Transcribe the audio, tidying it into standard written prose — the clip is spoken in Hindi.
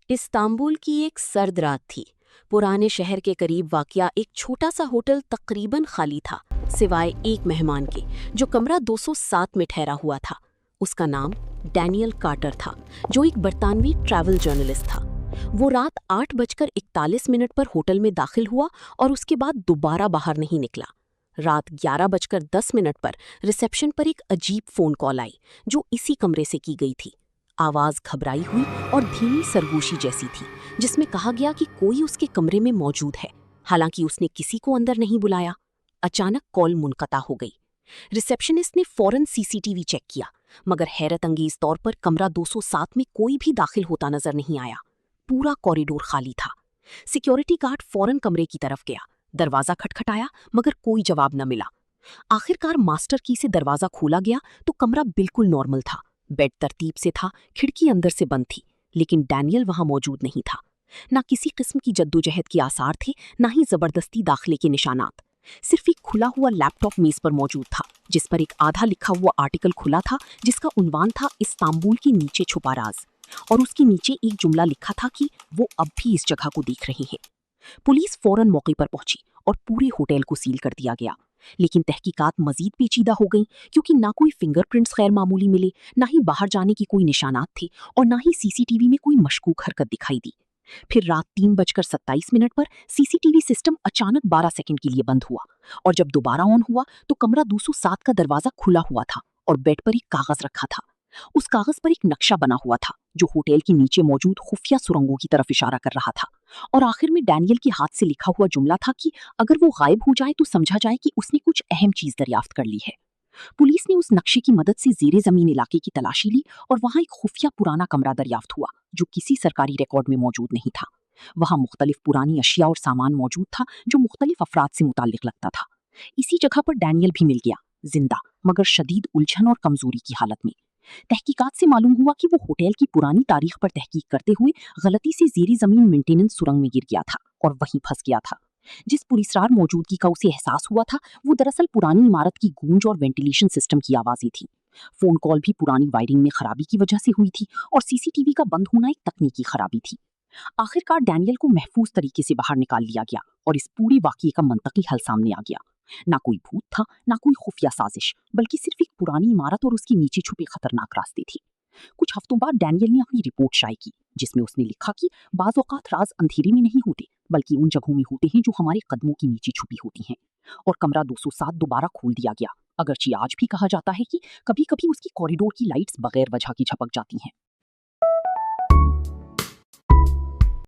इस्तांबुल की एक सर्द रात थी। पुराने शहर के करीब वाक़या एक छोटा सा होटल तकरीबन खाली था, सिवाय एक मेहमान के जो कमरा 207 में ठहरा हुआ था। उसका नाम डैनियल कार्टर था, जो एक बरतानवी ट्रैवल जर्नलिस्ट था। वो रात 8:41 पर होटल में दाखिल हुआ और उसके बाद दोबारा बाहर नहीं निकला। रात 11:10 पर रिसेप्शन पर एक अजीब फ़ोन कॉल आई, जो इसी कमरे से की गई थी। आवाज़ घबराई हुई और धीमी सरगोशी जैसी थी, जिसमें कहा गया कि कोई उसके कमरे में मौजूद है। हालांकि उसने किसी को अंदर नहीं बुलाया। अचानक कॉल मुनक़ता हो गई। रिसेप्शनिस्ट ने फौरन सीसीटीवी चेक किया, मगर हैरत अंगेज तौर पर कमरा 207 में कोई भी दाखिल होता नजर नहीं आया। पूरा कॉरिडोर खाली था। सिक्योरिटी गार्ड फौरन कमरे की तरफ गया, दरवाजा खटखटाया, मगर कोई जवाब न मिला। आखिरकार मास्टर की से दरवाजा खोला गया तो कमरा बिल्कुल नॉर्मल था। बेड तरतीब से था, खिड़की अंदर से बंद थी, लेकिन डैनियल वहां मौजूद नहीं था। ना किसी किस्म की जद्दोजहद के आसार थे, ना ही जबरदस्ती दाखिले के निशानात। सिर्फ एक खुला हुआ लैपटॉप मेज पर मौजूद था, जिस पर एक आधा लिखा हुआ आर्टिकल खुला था, जिसका उन्वान था इस्तांबुल की नीचे छुपा राज, और उसके नीचे एक जुमला लिखा था कि वो अब भी इस जगह को देख रहे हैं। पुलिस फौरन मौके पर पहुंची और पूरे होटल को सील कर दिया गया। लेकिन तहकीकात मजीद पेचीदा हो गई, क्योंकि ना कोई फिंगरप्रिंट्स गैर मामूली मिले, ना ही बाहर जाने के कोई निशानात थे, और ना ही सीसीटीवी में कोई मशकूक हरकत दिखाई दी। फिर रात 3:27 पर सीसीटीवी सिस्टम अचानक 12 सेकंड के लिए बंद हुआ, और जब दोबारा ऑन हुआ तो कमरा 207 का दरवाजा खुला हुआ था और बेड पर एक कागज रखा था। उस कागज पर एक नक्शा बना हुआ था, जो होटल के नीचे मौजूद खुफिया सुरंगों की तरफ इशारा कर रहा था। और आखिर में डैनियल के हाथ से लिखा हुआ जुमला था कि अगर वो गायब हो जाए तो समझा जाए कि उसने कुछ अहम चीज दरियाफ्त कर ली है। पुलिस ने उस नक्शे की मदद से जेरे जमीन इलाके की तलाशी ली और वहां एक खुफिया पुराना कमरा दरियाफ्त हुआ, जो किसी सरकारी रिकॉर्ड में मौजूद नहीं था। वहां मुख्तलिफ पुरानी अशिया और सामान मौजूद था, जो मुख्तलिफ अफराद से मुताल्लिक लगता था। इसी जगह पर डैनियल भी मिल गया, जिंदा मगर शदीद उलझन और कमजोरी की हालत में। तहकीकात से मालूम हुआ कि वो होटल की पुरानी तारीख पर तहकीक करते हुए गलती से जेरी जमीन मेंटेनेंस सुरंग में गिर गया था और वहीं फंस गया था। जिस पुलिसरार मौजूदगी का उसे एहसास हुआ था, वो दरअसल पुरानी इमारत की गूंज और वेंटिलेशन सिस्टम की आवाजें थी। फोन कॉल भी पुरानी वायरिंग में खराबी की वजह से हुई थी, और सीसीटीवी का बंद होना एक तकनीकी खराबी थी। आखिरकार डैनियल को महफूज तरीके से बाहर निकाल लिया गया और इस पूरे वाकये का मंतकी हल सामने आ गया। ना कोई भूत था, ना कोई खुफिया साजिश, बल्कि सिर्फ एक पुरानी इमारत और उसके नीचे छुपे खतरनाक रास्ते थे। कुछ हफ्तों बाद डैनियल ने अपनी रिपोर्ट शाये की, जिसमें उसने लिखा कि बाज़ औक़ात राज अंधेरे में नहीं होते, बल्कि उन जगहों में होते हैं जो हमारे कदमों के नीचे छुपी होती हैं। और कमरा 207 दोबारा खोल दिया गया, अगरचे आज भी कहा जाता है कि कभी कभी उसकी कॉरिडोर की लाइट्स बगैर वजह की झपक जाती हैं।